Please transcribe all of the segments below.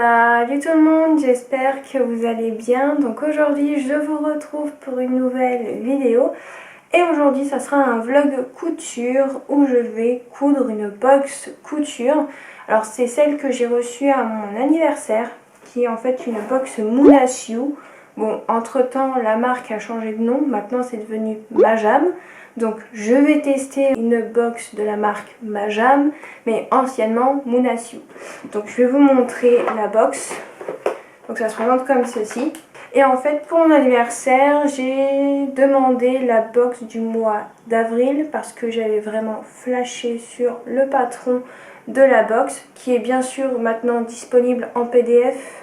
Salut tout le monde, j'espère que vous allez bien. Donc aujourd'hui je vous retrouve pour une nouvelle vidéo. Et aujourd'hui ça sera un vlog couture où je vais coudre une box couture. Alors c'est celle que j'ai reçue à mon anniversaire, qui est en fait une box Moonasiu. Bon, entre temps la marque a changé de nom, maintenant c'est devenu Majam. Donc je vais tester une box de la marque Majam, mais anciennement Moonasiu. Donc je vais vous montrer la box. Donc ça se présente comme ceci. Et en fait pour mon anniversaire j'ai demandé la box du mois d'avril parce que j'avais vraiment flashé sur le patron de la box, qui est bien sûr maintenant disponible en PDF.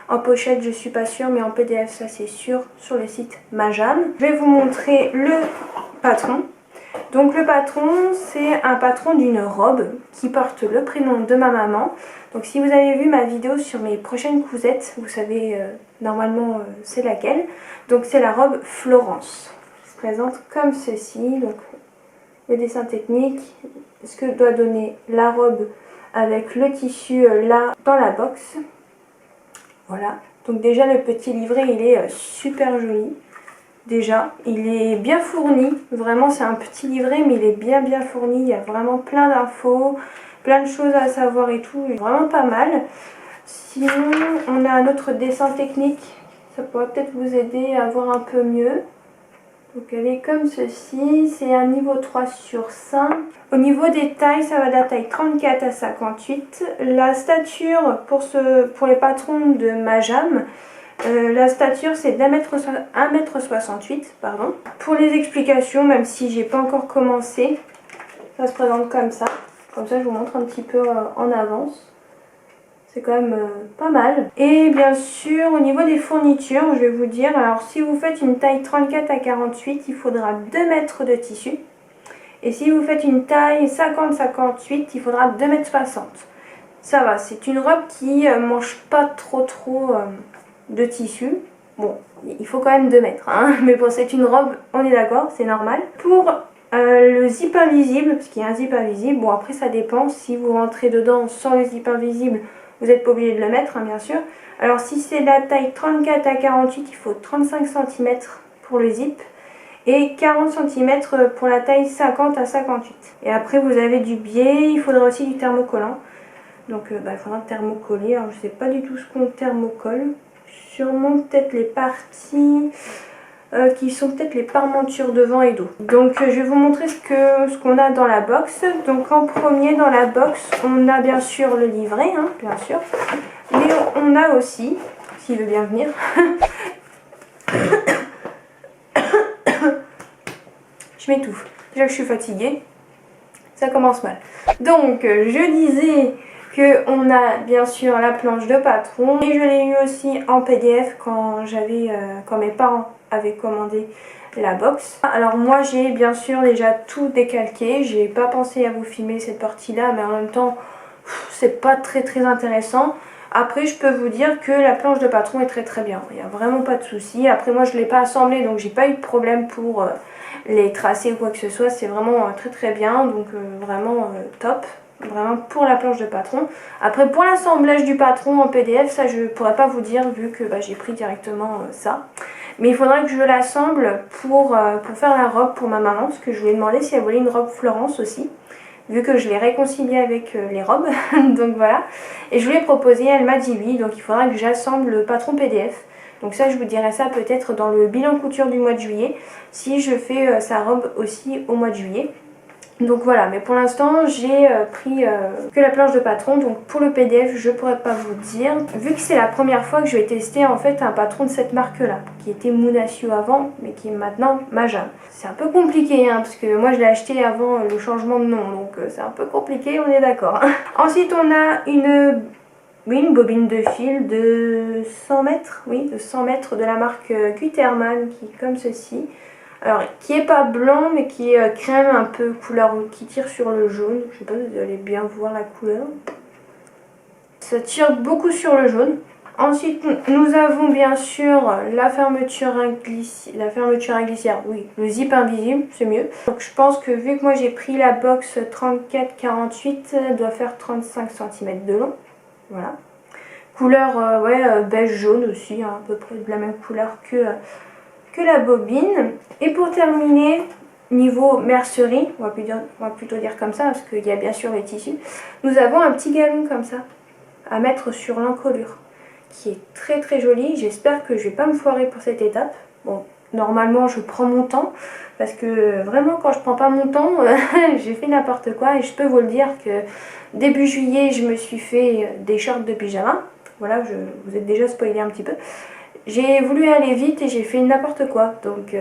En pochette je suis pas sûre, mais en PDF ça c'est sûr, sur le site Majam. Je vais vous montrer le patron. Donc le patron, c'est un patron d'une robe qui porte le prénom de ma maman. Donc si vous avez vu ma vidéo sur mes prochaines cousettes, vous savez normalement c'est laquelle. Donc c'est la robe Florence. Elle se présente comme ceci. Donc le dessin technique, ce que doit donner la robe avec le tissu là dans la box. Voilà. Donc déjà le petit livret il est super joli. Déjà, il est bien fourni, vraiment c'est un petit livret mais il est bien fourni, il y a vraiment plein d'infos, plein de choses à savoir et tout, vraiment pas mal. Sinon, on a un autre dessin technique, ça pourrait peut-être vous aider à voir un peu mieux. Donc elle est comme ceci, c'est un niveau 3 sur 5. Au niveau des tailles, ça va de la taille 34 à 58. La stature pour les patrons de Majam, la stature c'est d'1m68, pardon. Pour les explications, même si j'ai pas encore commencé, ça se présente comme ça. Comme ça je vous montre un petit peu en avance. C'est quand même pas mal. Et bien sûr au niveau des fournitures, je vais vous dire, alors si vous faites une taille 34 à 48, il faudra 2 mètres de tissu. Et si vous faites une taille 50-58, il faudra 2,60 m. Ça va, c'est une robe qui mange pas trop de tissu. Bon, il faut quand même 2 mètres, hein. Mais bon, c'est une robe, on est d'accord, c'est normal. Pour le zip invisible, parce qu'il y a un zip invisible, bon après ça dépend, si vous rentrez dedans sans le zip invisible, vous n'êtes pas obligé de le mettre, hein, bien sûr. Alors si c'est la taille 34 à 48, il faut 35 cm pour le zip. Et 40 cm pour la taille 50 à 58. Et après vous avez du biais, il faudra aussi du thermocollant. Donc il faudra thermocoller. Alors je sais pas du tout ce qu'on thermocole. Sûrement peut-être les parties qui sont peut-être les parmentures devant et dos. Donc je vais vous montrer ce qu'on a dans la box. Donc en premier dans la box, on a bien sûr le livret, hein, bien sûr. Mais on a aussi, s'il veut bien venir, je m'étouffe. Déjà que je suis fatiguée, ça commence mal. Donc je disais qu'on a bien sûr la planche de patron. Et je l'ai eu aussi en PDF quand mes parents avaient commandé la box. Alors moi j'ai bien sûr déjà tout décalqué. J'ai pas pensé à vous filmer cette partie là, mais en même temps c'est pas très intéressant. Après je peux vous dire que la planche de patron est très bien. Il n'y a vraiment pas de souci. Après moi je l'ai pas assemblée, donc j'ai pas eu de problème pour les tracer ou quoi que ce soit. C'est vraiment très bien, donc vraiment top. Vraiment pour la planche de patron. Après pour l'assemblage du patron en PDF, ça je pourrais pas vous dire vu que j'ai pris directement ça. Mais il faudra que je l'assemble pour faire la robe pour ma maman, parce que je lui ai demandé si elle voulait une robe Florence aussi, vu que je l'ai réconciliée avec les robes. Donc voilà. Et je lui ai proposé, elle m'a dit oui, donc il faudra que j'assemble le patron PDF. Donc ça je vous dirai ça peut-être dans le bilan couture du mois de juillet, si je fais sa robe aussi au mois de juillet. Donc voilà, mais pour l'instant j'ai pris que la planche de patron, donc pour le PDF je pourrais pas vous dire, vu que c'est la première fois que je vais tester en fait un patron de cette marque là, qui était Moonasiu avant, mais qui est maintenant Majam. C'est un peu compliqué, hein, parce que moi je l'ai acheté avant le changement de nom, donc c'est un peu compliqué, on est d'accord. Ensuite on a une bobine de fil de 100 mètres, oui, de 100 mètres de la marque Gutermann, qui est comme ceci. Alors, qui est pas blanc, mais qui est crème, un peu couleur, qui tire sur le jaune. Je sais pas si vous allez bien voir la couleur. Ça tire beaucoup sur le jaune. Ensuite, nous avons bien sûr la fermeture à glissière, oui, le zip invisible, c'est mieux. Donc je pense que vu que moi j'ai pris la box 34-48, elle doit faire 35 cm de long. Voilà. couleur beige jaune aussi, hein, à peu près de la même couleur que la bobine. Et pour terminer, niveau mercerie, on va plutôt dire comme ça parce qu'il y a bien sûr les tissus, nous avons un petit galon comme ça à mettre sur l'encolure qui est très très joli. J'espère que je vais pas me foirer pour cette étape. Bon, normalement je prends mon temps parce que vraiment quand je prends pas mon temps j'ai fait n'importe quoi, et je peux vous le dire que début juillet je me suis fait des shorts de pyjama. Voilà, vous êtes déjà spoilé un petit peu. J'ai voulu aller vite et j'ai fait n'importe quoi, donc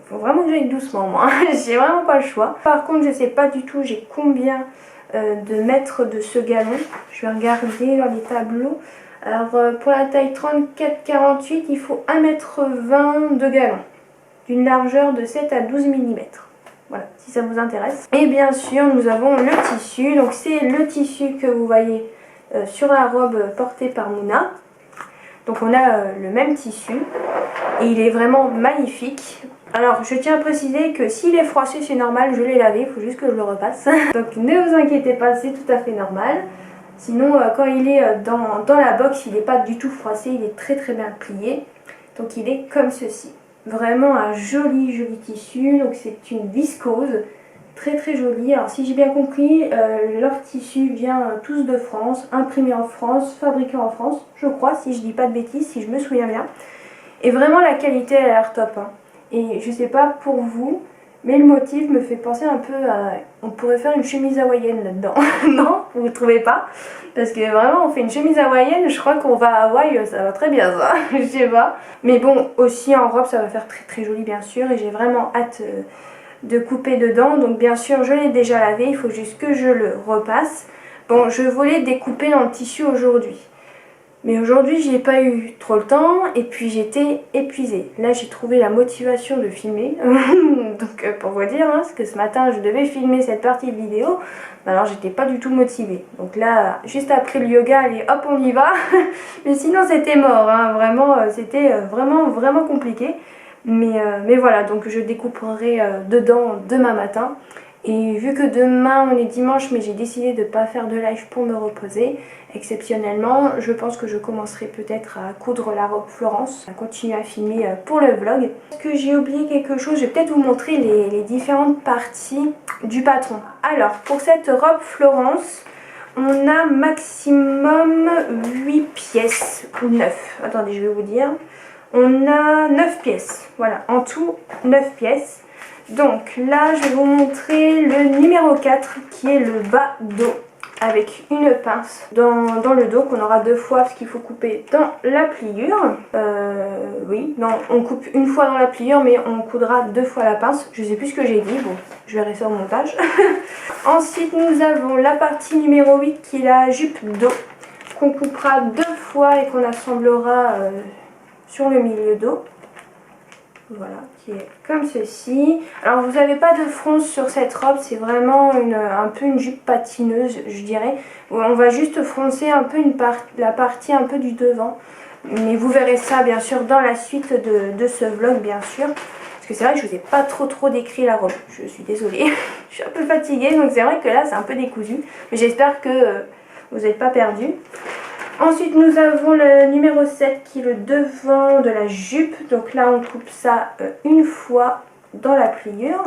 faut vraiment que j'aille doucement moi, j'ai vraiment pas le choix. Par contre je sais pas du tout j'ai combien de mètres de ce galon, je vais regarder dans les tableaux. Alors pour la taille 34-48 il faut 1,20 m de galon, d'une largeur de 7 à 12 mm. Voilà, si ça vous intéresse. Et bien sûr nous avons le tissu, donc c'est le tissu que vous voyez sur la robe portée par Mouna. Donc on a le même tissu et il est vraiment magnifique. Alors je tiens à préciser que s'il est froissé c'est normal, je l'ai lavé, il faut juste que je le repasse. Donc ne vous inquiétez pas, c'est tout à fait normal. Sinon quand il est dans la box il n'est pas du tout froissé, il est très très bien plié. Donc il est comme ceci. Vraiment un joli joli tissu, donc c'est une viscose. Très très joli. Alors si j'ai bien compris, leur tissu vient tous de France, imprimé en France, fabriqué en France, je crois, si je dis pas de bêtises, si je me souviens bien. Et vraiment la qualité elle a l'air top. Hein. Et je sais pas pour vous, mais le motif me fait penser un peu à... On pourrait faire une chemise hawaïenne là-dedans. Non, vous trouvez pas? Parce que vraiment on fait une chemise hawaïenne, je crois qu'on va à Hawaï, ça va très bien ça, je sais pas. Mais bon, aussi en robe ça va faire très très joli bien sûr, et j'ai vraiment hâte... de couper dedans. Donc bien sûr je l'ai déjà lavé, il faut juste que je le repasse. Bon, je voulais découper dans le tissu aujourd'hui, mais aujourd'hui j'ai pas eu trop le temps et puis j'étais épuisée. Là j'ai trouvé la motivation de filmer donc pour vous dire hein, parce que ce matin je devais filmer cette partie de vidéo, alors j'étais pas du tout motivée. Donc là juste après le yoga, allez hop on y va mais sinon c'était mort hein, vraiment c'était vraiment compliqué. Mais voilà, donc je découperai dedans demain matin. Et vu que demain on est dimanche, mais j'ai décidé de ne pas faire de live pour me reposer, exceptionnellement, je pense que je commencerai peut-être à coudre la robe Florence, à continuer à filmer pour le vlog. Est-ce que j'ai oublié quelque chose? Je vais peut-être vous montrer les différentes parties du patron. Alors, pour cette robe Florence, on a maximum 8 pièces, ou 9. Attendez, je vais vous dire. On a 9 pièces, voilà, en tout 9 pièces. Donc là, je vais vous montrer le numéro 4 qui est le bas dos avec une pince dans le dos qu'on aura deux fois parce qu'il faut couper dans la pliure. Oui, non, on coupe une fois dans la pliure mais on coudra deux fois la pince. Je sais plus ce que j'ai dit, bon, je verrai ça au montage. Ensuite, nous avons la partie numéro 8 qui est la jupe dos qu'on coupera deux fois et qu'on assemblera... sur le milieu dos, voilà, qui est comme ceci. Alors vous n'avez pas de fronce sur cette robe, c'est vraiment un peu une jupe patineuse je dirais. On va juste froncer un peu la partie un peu du devant, mais vous verrez ça bien sûr dans la suite de ce vlog bien sûr. Parce que c'est vrai que je vous ai pas trop décrit la robe, je suis désolée, je suis un peu fatiguée donc c'est vrai que là c'est un peu décousu, mais j'espère que vous n'êtes pas perdus. Ensuite nous avons le numéro 7 qui est le devant de la jupe. Donc là on coupe ça une fois dans la pliure.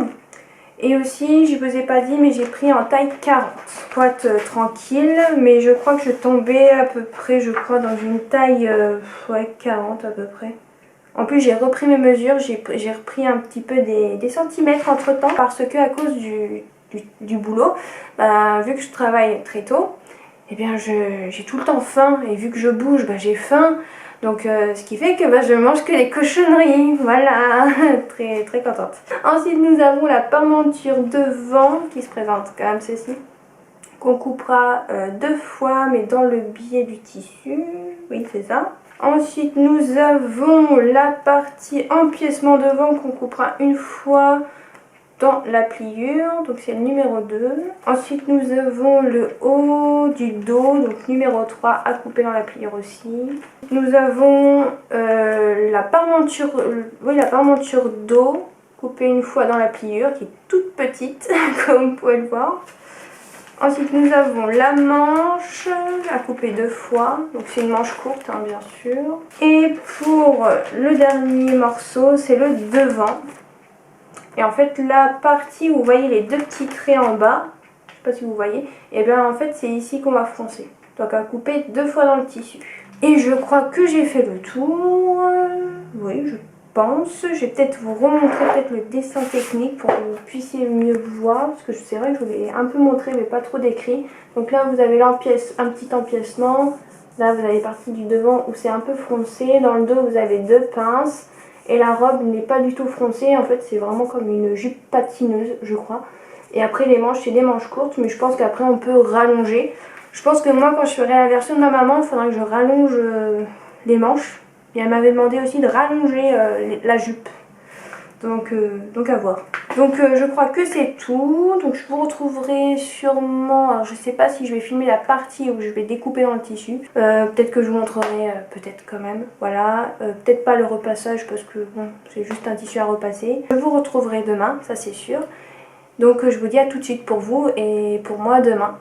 Et aussi je vous ai pas dit mais j'ai pris en taille 40. Pour être tranquille, mais je crois que je tombais à peu près dans une taille 40 à peu près. En plus j'ai repris mes mesures, j'ai repris un petit peu des centimètres entre temps. Parce que à cause du boulot, vu que je travaille très tôt, eh bien j'ai tout le temps faim et vu que je bouge j'ai faim, donc ce qui fait que je mange que des cochonneries, voilà. Très très contente. Ensuite nous avons la parmenture devant qui se présente comme ceci, qu'on coupera deux fois mais dans le biais du tissu, oui c'est ça. Ensuite nous avons la partie empiècement devant qu'on coupera une fois dans la pliure, donc c'est le numéro 2. Ensuite nous avons le haut du dos, donc numéro 3 à couper dans la pliure aussi. Nous avons la parmenture dos, coupée une fois dans la pliure, qui est toute petite comme vous pouvez le voir. Ensuite nous avons la manche à couper 2 fois, donc c'est une manche courte hein, bien sûr. Et pour le dernier morceau c'est le devant. Et en fait la partie où vous voyez les 2 petits traits en bas, je sais pas si vous voyez, et bien en fait c'est ici qu'on va froncer. Donc à couper 2 fois dans le tissu. Et je crois que j'ai fait le tour, oui je pense. Je vais peut-être vous remontrer le dessin technique pour que vous puissiez mieux voir, parce que c'est vrai que je vous l'ai un peu montré mais pas trop décrit. Donc là vous avez un petit empiècement, là vous avez partie du devant où c'est un peu froncé, dans le dos vous avez 2 pinces et la robe n'est pas du tout froncée, en fait c'est vraiment comme une jupe patineuse je crois. Et après les manches c'est des manches courtes mais je pense qu'après on peut rallonger. Je pense que moi quand je ferai la version de ma maman il faudra que je rallonge les manches. Et elle m'avait demandé aussi de rallonger la jupe. Donc à voir. Donc je crois que c'est tout. Donc je vous retrouverai sûrement. Alors je sais pas si je vais filmer la partie où je vais découper dans le tissu. Peut-être que je vous montrerai, peut-être quand même. Voilà. Peut-être pas le repassage parce que bon, c'est juste un tissu à repasser. Je vous retrouverai demain, ça c'est sûr. Donc je vous dis à tout de suite pour vous et pour moi demain.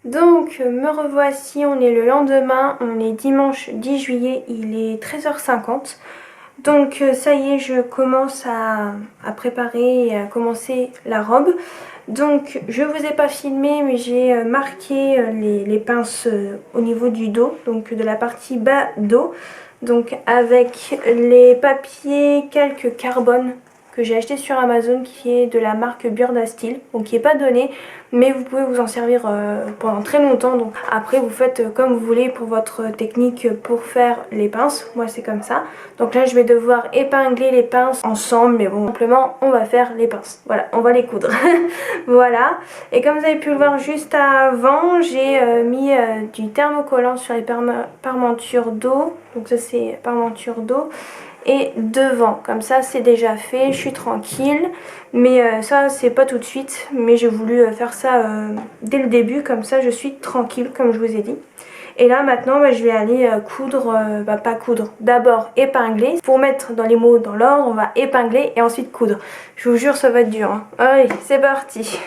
Donc me revoici, on est le lendemain, on est dimanche 10 juillet, il est 13h50. Donc ça y est, je commence à préparer et à commencer la robe. Donc je vous ai pas filmé mais j'ai marqué les pinces au niveau du dos, donc de la partie bas dos. Donc avec les papiers calque carbone que j'ai acheté sur Amazon qui est de la marque Burda Steel, donc qui n'est pas donné mais vous pouvez vous en servir pendant très longtemps. Donc après vous faites comme vous voulez pour votre technique pour faire les pinces, moi c'est comme ça. Donc là je vais devoir épingler les pinces ensemble mais bon simplement on va faire les pinces, voilà on va les coudre. Voilà, et comme vous avez pu le voir juste avant j'ai mis du thermocollant sur les parmentures d'eau, donc ça c'est parmenture d'eau. Et devant, comme ça c'est déjà fait, je suis tranquille, mais ça c'est pas tout de suite, mais j'ai voulu faire ça dès le début, comme ça je suis tranquille comme je vous ai dit. Et là maintenant je vais aller coudre, pas coudre, d'abord épingler. Pour mettre dans les mots dans l'ordre, on va épingler et ensuite coudre. Je vous jure ça va être dur hein. Allez c'est parti.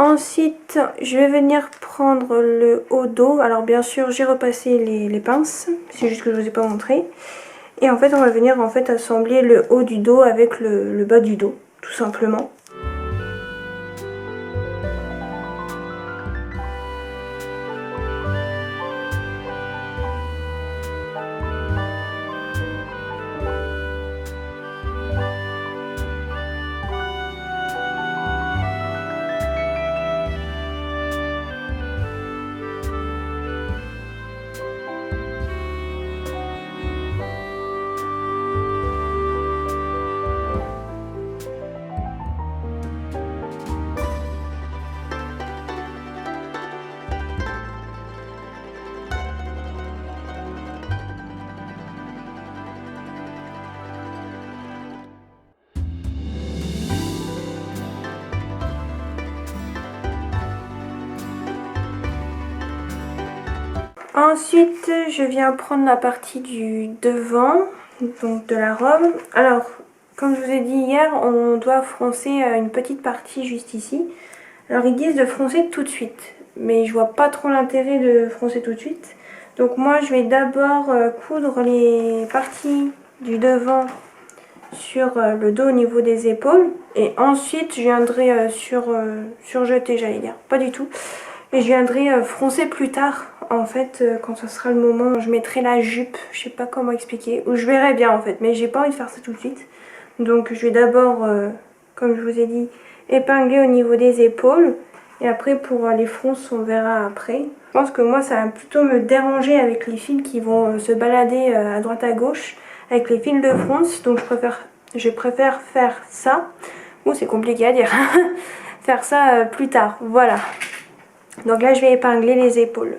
Ensuite, je vais venir prendre le haut dos. Alors bien sûr, j'ai repassé les pinces, c'est juste que je ne vous ai pas montré. Et en fait, on va venir assembler le haut du dos avec le bas du dos, tout simplement. Ensuite, je viens prendre la partie du devant, donc de la robe. Alors, comme je vous ai dit hier, on doit froncer une petite partie juste ici. Alors, ils disent de froncer tout de suite, mais je vois pas trop l'intérêt de froncer tout de suite. Donc moi, je vais d'abord coudre les parties du devant sur le dos au niveau des épaules. Et ensuite, je viendrai surjeter, j'allais dire. Pas du tout. Et je viendrai froncer plus tard, en fait, quand ce sera le moment. Je mettrai la jupe, je sais pas comment expliquer, ou je verrai bien en fait, mais j'ai pas envie de faire ça tout de suite. Donc je vais d'abord, comme je vous ai dit, épingler au niveau des épaules. Et après pour les fronces, on verra après. Je pense que moi ça va plutôt me déranger avec les fils qui vont se balader à droite à gauche, avec les fils de fronce. Donc je préfère faire ça. Ouh, c'est compliqué à dire. Faire ça plus tard, voilà. Donc là, je vais épingler les épaules.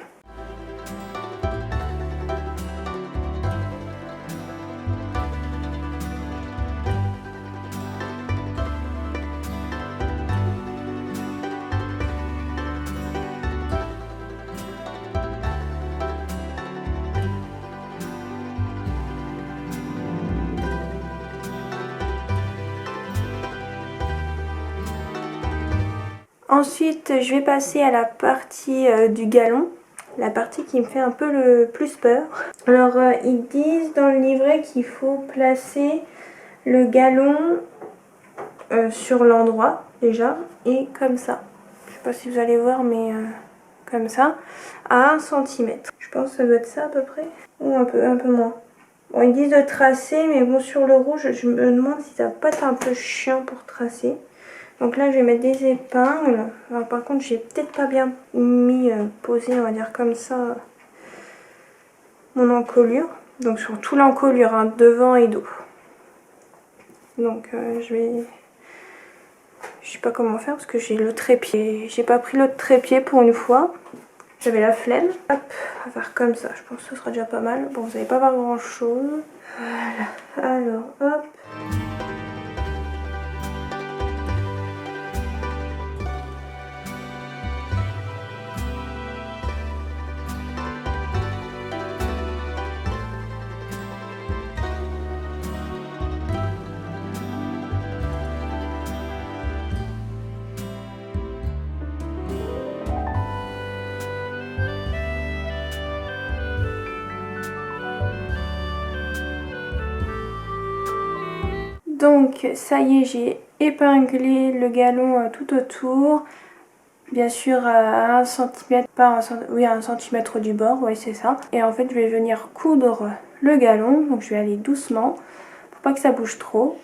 Ensuite, je vais passer à la partie du galon, la partie qui me fait un peu le plus peur. Alors, ils disent dans le livret qu'il faut placer le galon sur l'endroit déjà, et comme ça. Je sais pas si vous allez voir, mais comme ça, à 1 cm. Je pense que ça doit être ça à peu près, ou un peu moins. Bon, ils disent de tracer, mais bon, sur le rouge, je me demande si ça va pas être un peu chiant pour tracer. Donc là, je vais mettre des épingles. Alors par contre, j'ai peut-être pas bien mis posé, on va dire comme ça, mon encolure. Donc sur tout l'encolure, hein, devant et dos. Donc je sais pas comment faire parce que j'ai le trépied. J'ai pas pris l'autre trépied pour une fois. J'avais la flemme. Hop, on va faire comme ça. Je pense que ce sera déjà pas mal. Bon, vous n'allez pas voir grand chose. Voilà. Alors, hop. Donc ça y est, j'ai épinglé le galon tout autour, bien sûr à 1 cm, pas 1 cm, oui, à 1 cm du bord, oui c'est ça. Et en fait je vais venir coudre le galon, donc je vais aller doucement pour pas que ça bouge trop.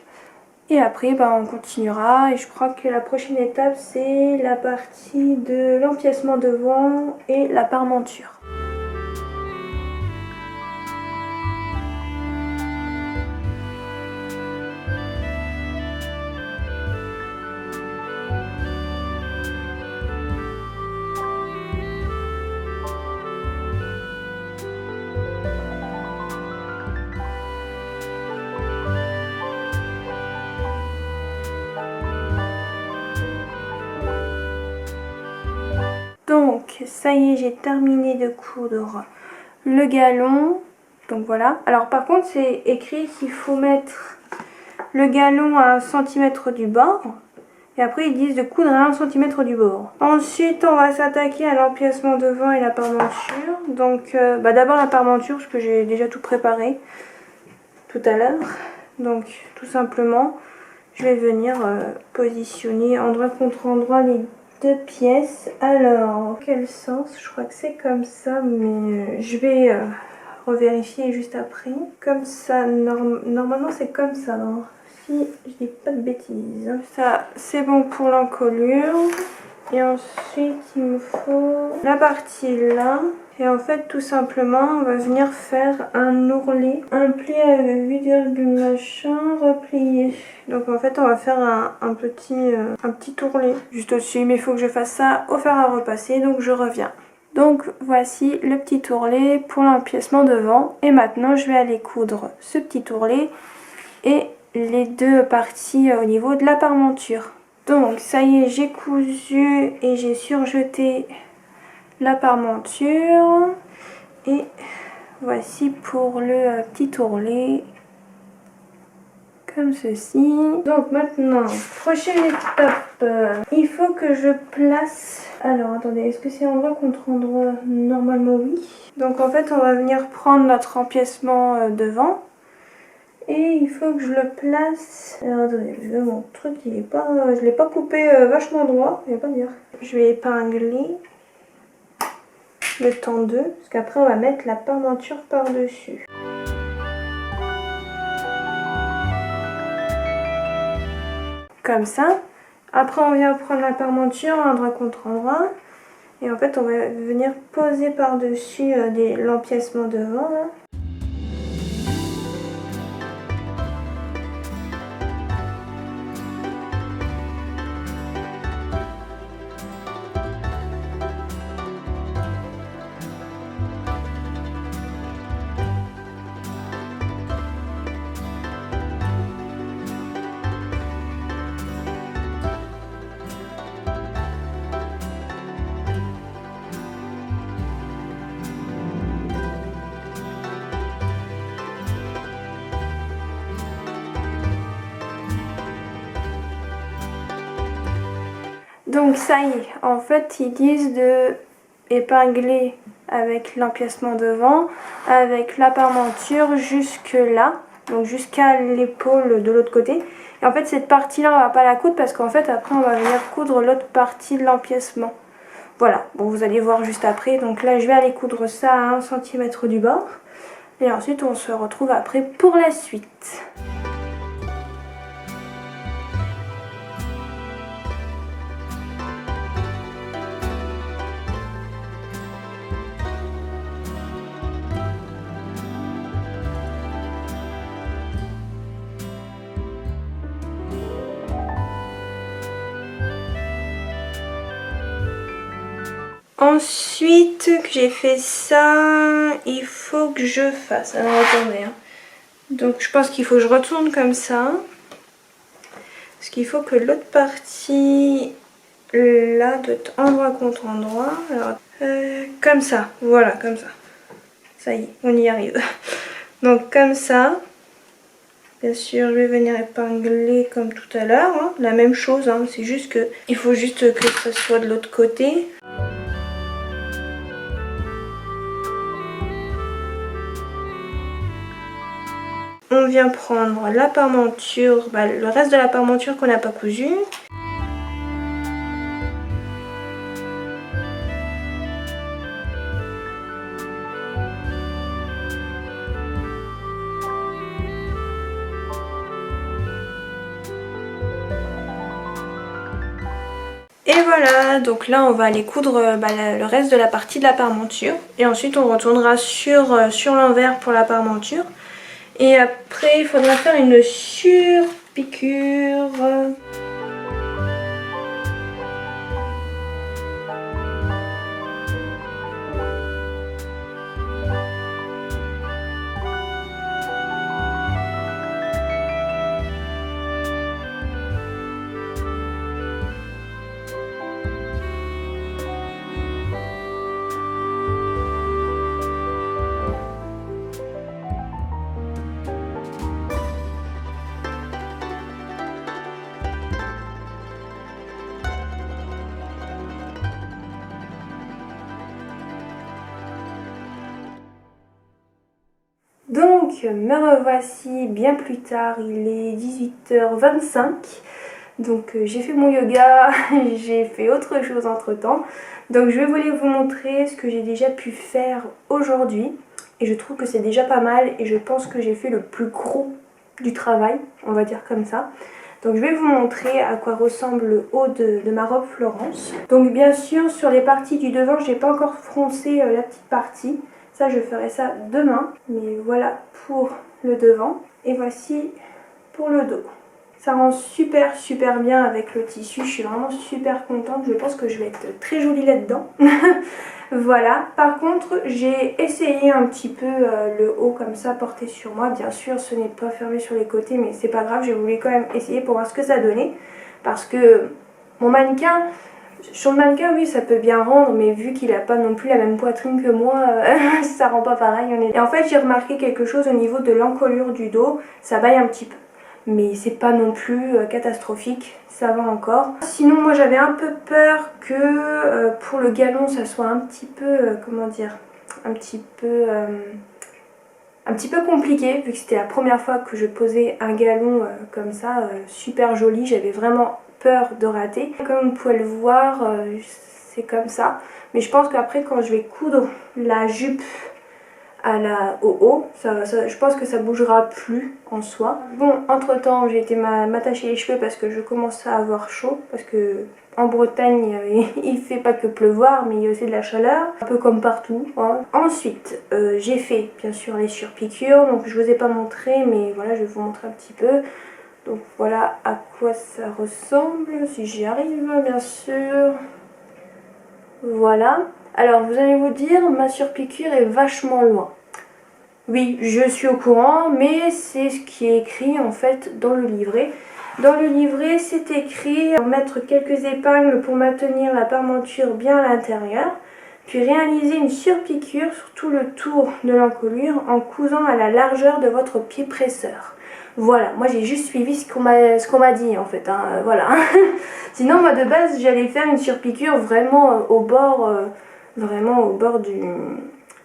Et après on continuera et je crois que la prochaine étape c'est la partie de l'empiècement devant et la parmenture. Donc ça y est, j'ai terminé de coudre le galon. Donc voilà. Alors par contre c'est écrit qu'il faut mettre le galon à 1 cm du bord. Et après ils disent de coudre à 1 cm du bord. Ensuite on va s'attaquer à l'empiècement devant et la parmenture. Donc d'abord la parmenture parce que j'ai déjà tout préparé tout à l'heure. Donc tout simplement je vais venir positionner endroit contre endroit les deux pièces. Alors quel sens? Je crois que c'est comme ça, mais je vais revérifier juste après. Comme ça, normalement c'est comme ça, hein. Si je dis pas de bêtises. Ça c'est bon pour l'encolure. Et ensuite il me faut la partie là. Et en fait tout simplement on va venir faire un ourlet, un pli avec 8 machin replié. Donc en fait on va faire un petit ourlet juste au-dessus, mais il faut que je fasse ça au fer à repasser, donc je reviens. Donc voici le petit ourlet pour l'empiècement devant. Et maintenant je vais aller coudre ce petit ourlet et les deux parties au niveau de la parmenture. Donc ça y est, j'ai cousu et j'ai surjeté la parmenture. Et voici pour le petit ourlet. Comme ceci. Donc maintenant, prochaine étape, il faut que je place... Alors attendez, est-ce que c'est endroit contre endroit? Normalement oui. Donc en fait on va venir prendre notre empiècement devant. Et il faut que je le place... Alors attendez, mon truc il est pas... Je l'ai pas coupé vachement droit, il va pas dire. Je vais épingler le temps 2, parce qu'après on va mettre la parmenture par-dessus. Comme ça. Après on vient prendre la parmenture endroit contre endroit. Et en fait on va venir poser par-dessus l'empiècement devant là. Donc ça y est, en fait ils disent de épingler avec l'empiècement devant, avec la parmenture jusque là, donc jusqu'à l'épaule de l'autre côté. Et en fait cette partie là on va pas la coudre parce qu'en fait après on va venir coudre l'autre partie de l'empiècement. Voilà, bon vous allez voir juste après. Donc là je vais aller coudre ça à 1 cm du bord. Et ensuite on se retrouve après pour la suite. Ensuite que j'ai fait ça, il faut que je fasse... Alors attendez, hein. Donc je pense qu'il faut que je retourne comme ça. Parce qu'il faut que l'autre partie là doit être endroit contre endroit. Alors, comme ça, voilà, comme ça. Ça y est, on y arrive. Donc comme ça. Bien sûr, je vais venir épingler comme tout à l'heure, hein. La même chose, hein. C'est juste que il faut juste que ça soit de l'autre côté. On vient prendre la parmenture, le reste de la parmenture qu'on n'a pas cousu. Et voilà, donc là on va aller coudre le reste de la partie de la parmenture. Et ensuite on retournera sur l'envers pour la parmenture. Et après il faudra faire une surpiqûre. Donc me revoici bien plus tard, il est 18h25. Donc j'ai fait mon yoga, j'ai fait autre chose entre temps. Donc je voulais vous montrer ce que j'ai déjà pu faire aujourd'hui. Et je trouve que c'est déjà pas mal et je pense que j'ai fait le plus gros du travail, on va dire comme ça. Donc je vais vous montrer à quoi ressemble le haut de ma robe Florence. Donc bien sûr sur les parties du devant, j'ai pas encore froncé la petite partie. Ça je ferai ça demain. Mais voilà pour le devant. Et voici pour le dos. Ça rend super bien avec le tissu, je suis vraiment super contente, je pense que je vais être très jolie là-dedans. Voilà, par contre j'ai essayé un petit peu le haut comme ça porté sur moi, bien sûr ce n'est pas fermé sur les côtés mais c'est pas grave, j'ai voulu quand même essayer pour voir ce que ça donnait. Parce que mon mannequin, sur le mannequin oui ça peut bien rendre mais vu qu'il a pas non plus la même poitrine que moi, ça rend pas pareil. Et en fait j'ai remarqué quelque chose au niveau de l'encolure du dos, ça baille un petit peu. Mais c'est pas non plus catastrophique, ça va encore. Sinon moi j'avais un peu peur que pour le galon ça soit un petit peu, comment dire, un petit peu compliqué vu que c'était la première fois que je posais un galon comme ça, super joli, j'avais vraiment peur de rater. Comme vous pouvez le voir, c'est comme ça. Mais je pense qu'après quand je vais coudre la jupe au haut, je pense que ça bougera plus en soi. Bon, entre temps j'ai été m'attacher les cheveux parce que je commence à avoir chaud, parce que en Bretagne il fait pas que pleuvoir mais il y a aussi de la chaleur, un peu comme partout hein. Ensuite j'ai fait bien sûr les surpiqûres, donc je vous ai pas montré mais voilà je vais vous montrer un petit peu. Donc voilà à quoi ça ressemble, si j'y arrive bien sûr. Voilà. Alors vous allez vous dire, ma surpiqûre est vachement loin. Oui, je suis au courant, mais c'est ce qui est écrit en fait dans le livret. Dans le livret, c'est écrit mettre quelques épingles pour maintenir la parmenture bien à l'intérieur, puis réaliser une surpiqûre sur tout le tour de l'encolure en cousant à la largeur de votre pied presseur. Voilà, moi j'ai juste suivi ce qu'on m'a dit en fait, hein, voilà. Sinon moi de base j'allais faire une surpiqûre vraiment au bord,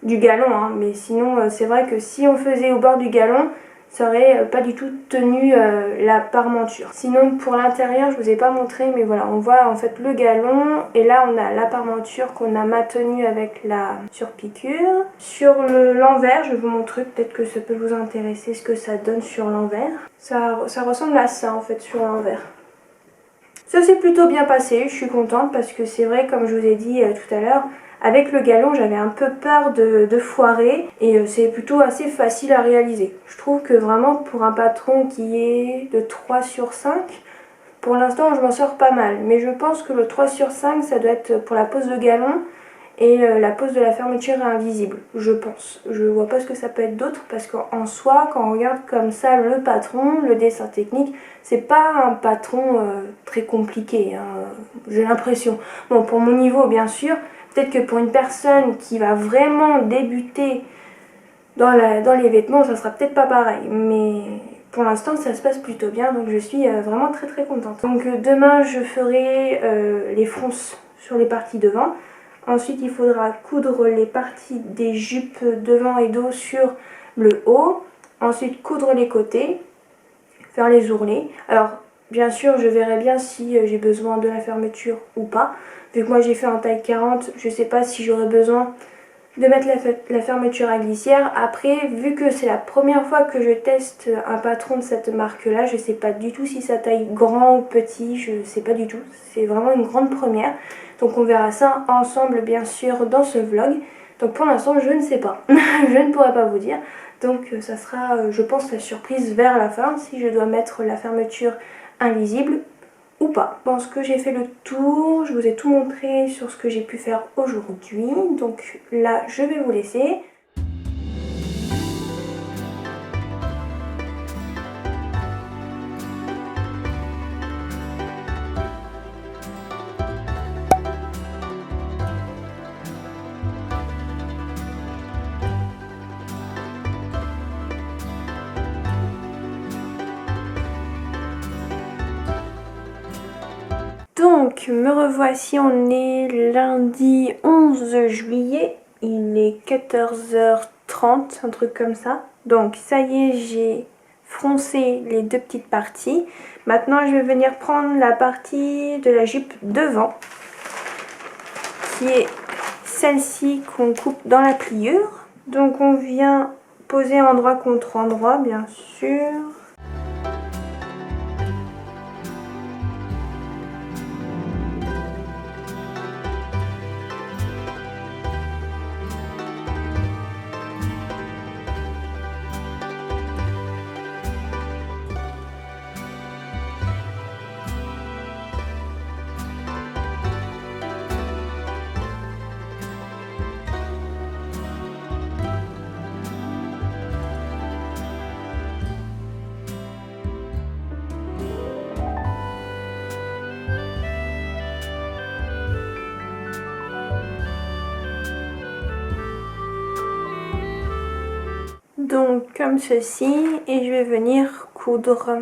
du galon, hein. Mais sinon c'est vrai que si on faisait au bord du galon, ça aurait pas du tout tenu la parmenture. Sinon pour l'intérieur je vous ai pas montré, mais voilà on voit en fait le galon et là on a la parmenture qu'on a maintenue avec la surpiqûre. Sur l'envers je vais vous montrer, peut-être que ça peut vous intéresser ce que ça donne sur l'envers. Ça ressemble à ça en fait sur l'envers. Ça s'est plutôt bien passé, je suis contente parce que c'est vrai comme je vous ai dit tout à l'heure, avec le galon j'avais un peu peur de foirer et c'est plutôt assez facile à réaliser. Je trouve que vraiment pour un patron qui est de 3 sur 5, pour l'instant je m'en sors pas mal. Mais je pense que le 3 sur 5 ça doit être pour la pose de galon et la pose de la fermeture invisible, je pense. Je vois pas ce que ça peut être d'autre parce qu'en soi, quand on regarde comme ça le patron, le dessin technique, c'est pas un patron très compliqué, hein, j'ai l'impression. Bon, pour mon niveau bien sûr, peut-être que pour une personne qui va vraiment débuter dans les vêtements, ça sera peut-être pas pareil, mais pour l'instant ça se passe plutôt bien, donc je suis vraiment très contente. Donc demain je ferai les fronces sur les parties devant. Ensuite il faudra coudre les parties des jupes devant et dos sur le haut. Ensuite coudre les côtés, faire les ourlets. Alors bien sûr je verrai bien si j'ai besoin de la fermeture ou pas. Vu que moi j'ai fait en taille 40, je sais pas si j'aurai besoin de mettre la fermeture à glissière. Après, vu que c'est la première fois que je teste un patron de cette marque là, je sais pas du tout si ça taille grand ou petit, je sais pas du tout. C'est vraiment une grande première. Donc on verra ça ensemble bien sûr dans ce vlog. Donc pour l'instant je ne sais pas, je ne pourrai pas vous dire. Donc ça sera je pense la surprise vers la fin si je dois mettre la fermeture invisible ou pas. Je pense que j'ai fait le tour, je vous ai tout montré sur ce que j'ai pu faire aujourd'hui. Donc là je vais vous laisser. Donc me revoici, on est lundi 11 juillet, il est 14h30, un truc comme ça. Donc ça y est, j'ai froncé les deux petites parties. Maintenant je vais venir prendre la partie de la jupe devant, qui est celle-ci qu'on coupe dans la pliure. Donc on vient poser endroit contre endroit, bien sûr. Donc comme ceci, et je vais venir coudre.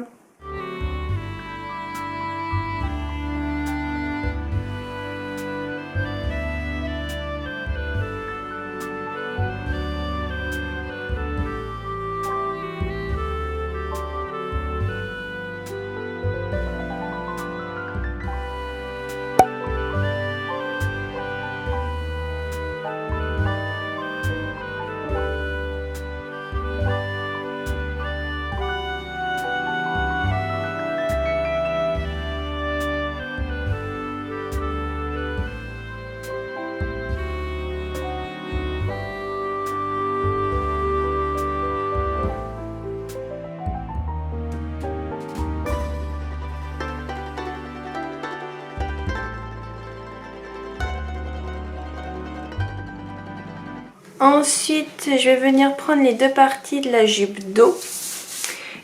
Ensuite, je vais venir prendre les deux parties de la jupe dos.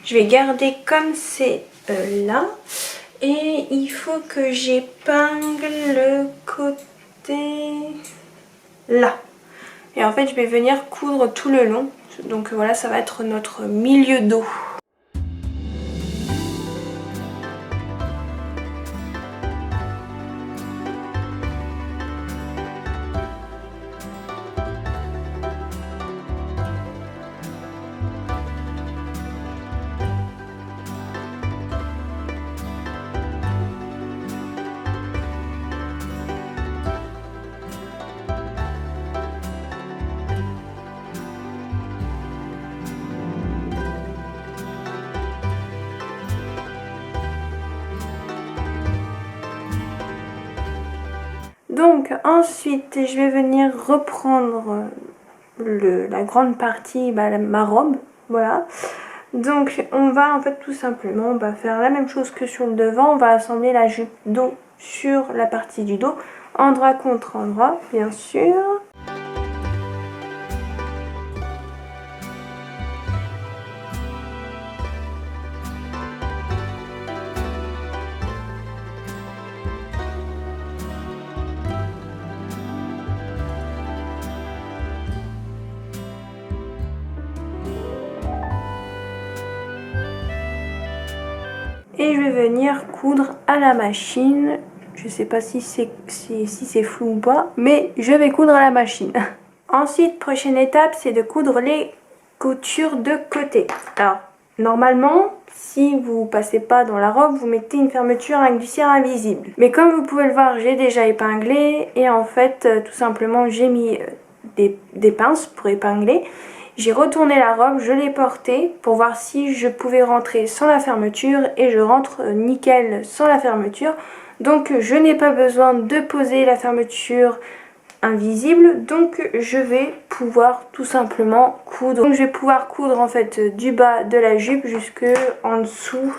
Je vais garder comme c'est là. Et il faut que j'épingle le côté là. Et en fait, je vais venir coudre tout le long. Donc voilà, ça va être notre milieu dos. Donc ensuite je vais venir reprendre la grande partie, ma robe, voilà. Donc on va en fait tout simplement faire la même chose que sur le devant, on va assembler la jupe dos sur la partie du dos, endroit contre endroit bien sûr. Et je vais venir coudre à la machine. Je sais pas si c'est flou ou pas, mais je vais coudre à la machine. Ensuite, prochaine étape, c'est de coudre les coutures de côté. Alors, normalement, si vous passez pas dans la robe, vous mettez une fermeture avec du cire invisible. Mais comme vous pouvez le voir, j'ai déjà épinglé et en fait, tout simplement, j'ai mis des pinces pour épingler. J'ai retourné la robe, je l'ai portée pour voir si je pouvais rentrer sans la fermeture et je rentre nickel sans la fermeture. Donc je n'ai pas besoin de poser la fermeture invisible, donc je vais pouvoir tout simplement coudre. Donc je vais pouvoir coudre en fait du bas de la jupe jusque en dessous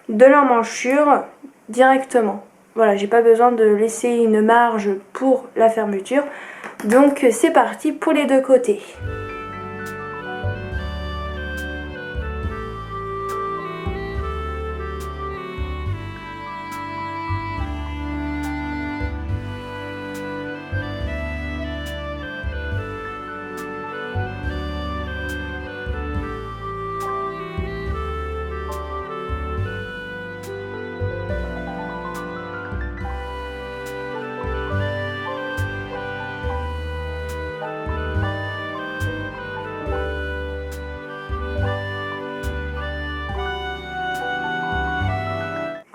de l'emmanchure directement. Voilà, j'ai pas besoin de laisser une marge pour la fermeture. Donc c'est parti pour les deux côtés.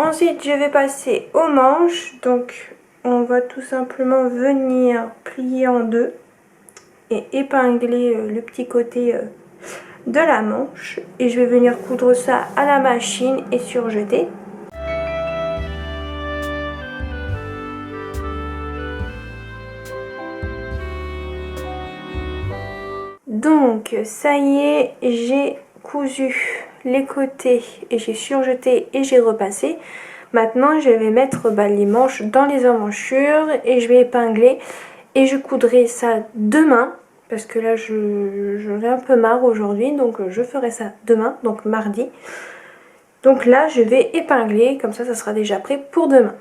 Ensuite je vais passer aux manches, donc on va tout simplement venir plier en deux et épingler le petit côté de la manche et je vais venir coudre ça à la machine et surjeter. Donc ça y est, j'ai cousu les côtés et j'ai surjeté et j'ai repassé. Maintenant je vais mettre les manches dans les emmanchures et je vais épingler et je coudrai ça demain parce que là j'en ai un peu marre aujourd'hui, donc je ferai ça demain, donc mardi. Donc là je vais épingler, comme ça sera déjà prêt pour demain.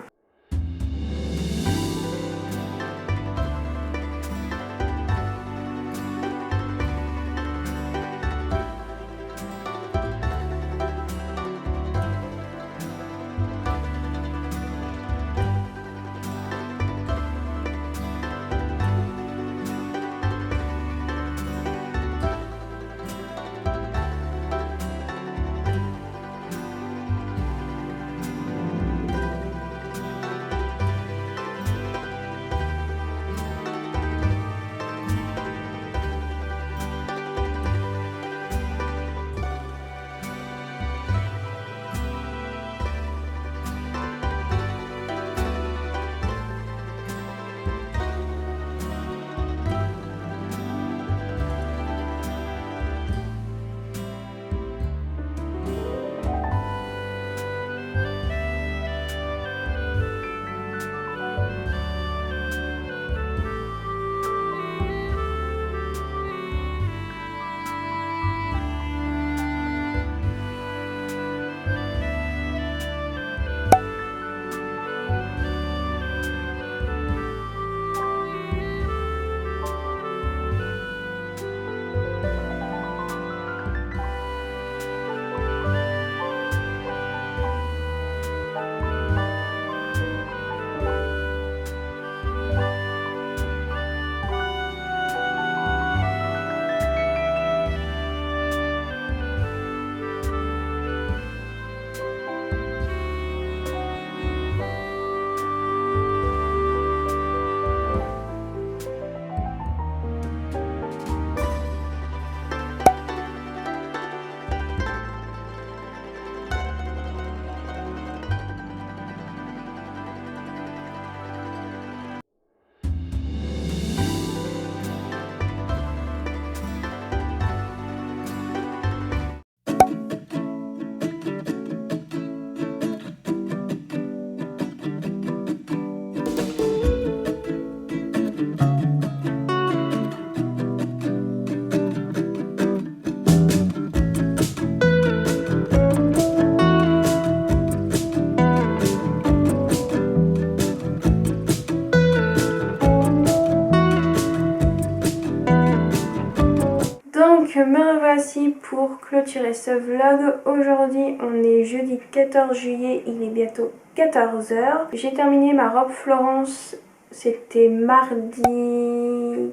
Donc me revoici pour clôturer ce vlog. Aujourd'hui on est jeudi 14 juillet, il est bientôt 14 h. J'ai terminé ma robe Florence, c'était mardi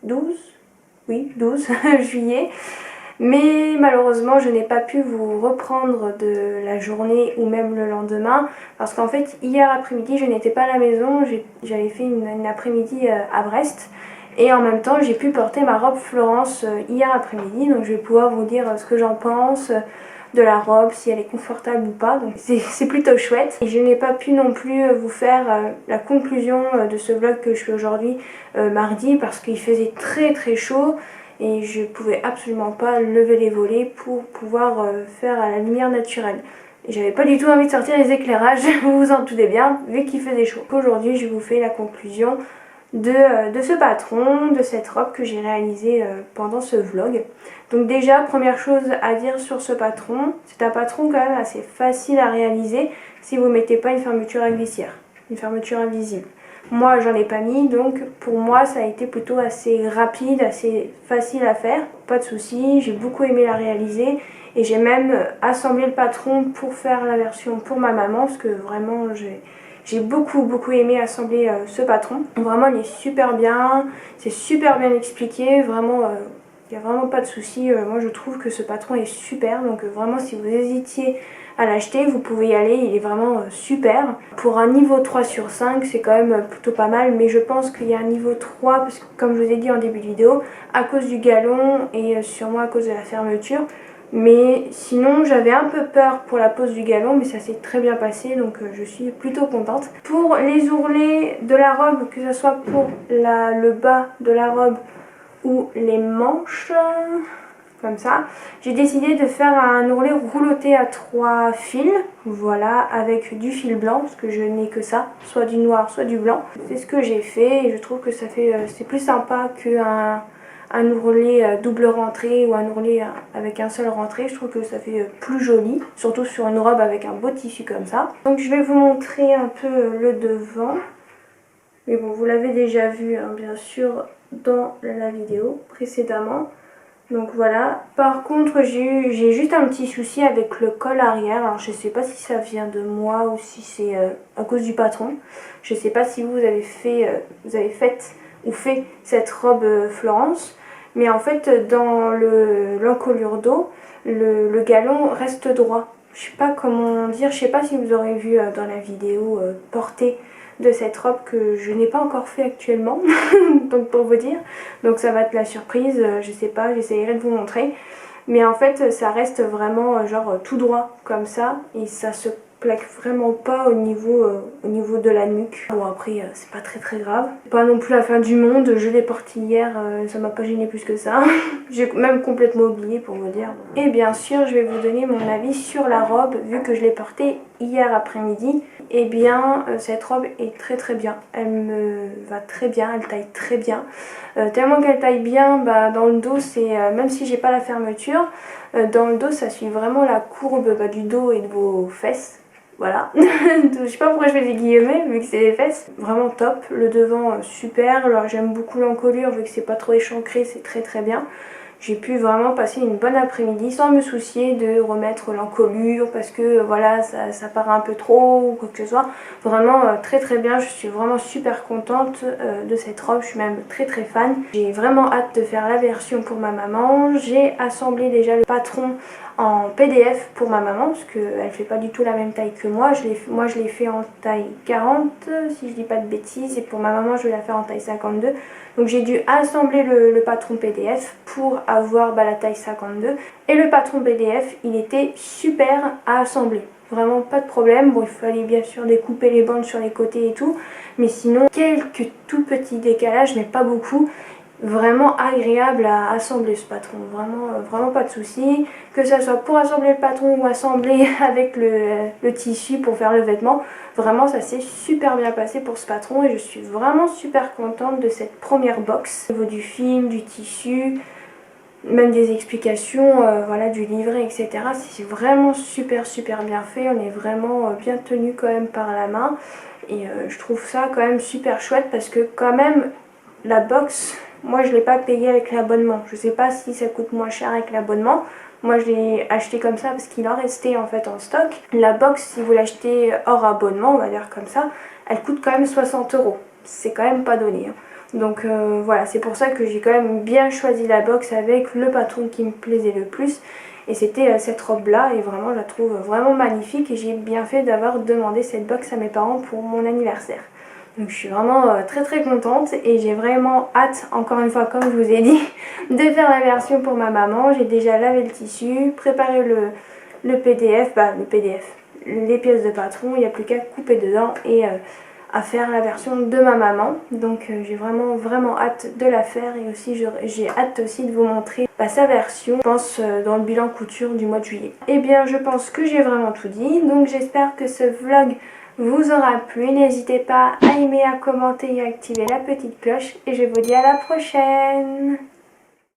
12, oui 12 juillet. Mais malheureusement je n'ai pas pu vous reprendre de la journée ou même le lendemain parce qu'en fait hier après-midi je n'étais pas à la maison, j'avais fait une après-midi à Brest. Et en même temps j'ai pu porter ma robe Florence hier après-midi, donc je vais pouvoir vous dire ce que j'en pense de la robe, si elle est confortable ou pas, donc c'est plutôt chouette. Et je n'ai pas pu non plus vous faire la conclusion de ce vlog que je fais aujourd'hui mardi parce qu'il faisait très chaud et je pouvais absolument pas lever les volets pour pouvoir faire à la lumière naturelle. Et j'avais pas du tout envie de sortir les éclairages, vous vous en doutez bien, vu qu'il faisait chaud. Aujourd'hui je vous fais la conclusion de ce patron, de cette robe que j'ai réalisée pendant ce vlog. Donc déjà, première chose à dire sur ce patron, c'est un patron quand même assez facile à réaliser si vous ne mettez pas une fermeture à glissière, une fermeture invisible. Moi j'en ai pas mis, donc pour moi ça a été plutôt assez rapide, assez facile à faire, pas de soucis, j'ai beaucoup aimé la réaliser et j'ai même assemblé le patron pour faire la version pour ma maman parce que vraiment j'ai beaucoup aimé assembler ce patron. Vraiment il est super bien, c'est super bien expliqué, vraiment il n'y a vraiment pas de souci. Moi je trouve que ce patron est super, donc vraiment si vous hésitiez à l'acheter, vous pouvez y aller, il est vraiment super. Pour un niveau 3 sur 5, c'est quand même plutôt pas mal, mais je pense qu'il y a un niveau 3, parce que comme je vous ai dit en début de vidéo, à cause du galon et sûrement à cause de la fermeture. Mais sinon j'avais un peu peur pour la pose du galon, mais ça s'est très bien passé, donc je suis plutôt contente. Pour les ourlets de la robe, que ce soit pour le bas de la robe ou les manches, comme ça, j'ai décidé de faire un ourlet rouloté à 3 fils, voilà, avec du fil blanc, parce que je n'ai que ça, soit du noir, soit du blanc. C'est ce que j'ai fait et je trouve que ça fait, c'est plus sympa qu'un ourlet double rentrée ou un ourlet avec un seul rentré. Je trouve que ça fait plus joli, surtout sur une robe avec un beau tissu comme ça. Donc je vais vous montrer un peu le devant. Mais bon, vous l'avez déjà vu hein, bien sûr dans la vidéo précédemment. Donc voilà. Par contre j'ai juste un petit souci avec le col arrière. Alors je sais pas si ça vient de moi ou si c'est à cause du patron. Je sais pas si vous avez fait cette robe Florence. Mais en fait, dans l'encolure dos, le galon reste droit. Je sais pas comment dire, je sais pas si vous aurez vu dans la vidéo portée de cette robe que je n'ai pas encore fait actuellement, donc pour vous dire. Donc ça va être la surprise, je sais pas, j'essaierai de vous montrer. Mais en fait, ça reste vraiment genre tout droit comme ça et ça se plaque vraiment pas au niveau de la nuque. Bon après c'est pas très grave. Pas non plus la fin du monde, je l'ai porté hier, ça m'a pas gêné plus que ça. J'ai même complètement oublié pour vous dire. Et bien sûr je vais vous donner mon avis sur la robe vu que je l'ai portée hier après-midi. Et bien cette robe est très bien, elle me va très bien, elle taille très bien. Tellement qu'elle taille bien, bah, dans le dos c'est, même si j'ai pas la fermeture, dans le dos ça suit vraiment la courbe du dos et de vos fesses. Voilà, je sais pas pourquoi je fais des guillemets vu que c'est des fesses. Vraiment top, le devant super, alors j'aime beaucoup l'encolure vu que c'est pas trop échancré, c'est très bien. J'ai pu vraiment passer une bonne après-midi sans me soucier de remettre l'encolure parce que voilà ça part un peu trop ou quoi que ce soit. Vraiment très bien, je suis vraiment super contente de cette robe, je suis même très fan. J'ai vraiment hâte de faire la version pour ma maman. J'ai assemblé déjà le patron en PDF pour ma maman parce qu'elle fait pas du tout la même taille que moi. Moi je l'ai fait en taille 40 si je dis pas de bêtises et pour ma maman je vais la faire en taille 52. Donc j'ai dû assembler le patron PDF pour avoir la taille 52. Et le patron PDF il était super à assembler. Vraiment pas de problème. Bon il fallait bien sûr découper les bandes sur les côtés et tout. Mais sinon quelques tout petits décalages mais pas beaucoup. Vraiment agréable à assembler ce patron, vraiment pas de soucis. Que ça soit pour assembler le patron ou assembler avec le tissu pour faire le vêtement, vraiment ça s'est super bien passé pour ce patron et je suis vraiment super contente de cette première box. Au niveau du film, du tissu, même des explications, voilà, du livret, etc. C'est vraiment super bien fait, on est vraiment bien tenu quand même par la main et je trouve ça quand même super chouette parce que quand même la box, moi je l'ai pas payé avec l'abonnement. Je sais pas si ça coûte moins cher avec l'abonnement. Moi je l'ai acheté comme ça parce qu'il en restait en fait en stock. La box, si vous l'achetez hors abonnement, on va dire comme ça, elle coûte quand même 60 €. C'est quand même pas donné. Hein. Donc voilà, c'est pour ça que j'ai quand même bien choisi la box avec le patron qui me plaisait le plus. Et c'était cette robe là et vraiment je la trouve vraiment magnifique et j'ai bien fait d'avoir demandé cette box à mes parents pour mon anniversaire. Donc je suis vraiment très contente et j'ai vraiment hâte, encore une fois comme je vous ai dit, de faire la version pour ma maman. J'ai déjà lavé le tissu, préparé le PDF, les pièces de patron, il n'y a plus qu'à couper dedans et à faire la version de ma maman. Donc j'ai vraiment hâte de la faire et aussi j'ai hâte aussi de vous montrer sa version, je pense dans le bilan couture du mois de juillet. Et bien je pense que j'ai vraiment tout dit, donc j'espère que ce vlog vous aura plu. N'hésitez pas à aimer, à commenter et à activer la petite cloche. Et je vous dis à la prochaine.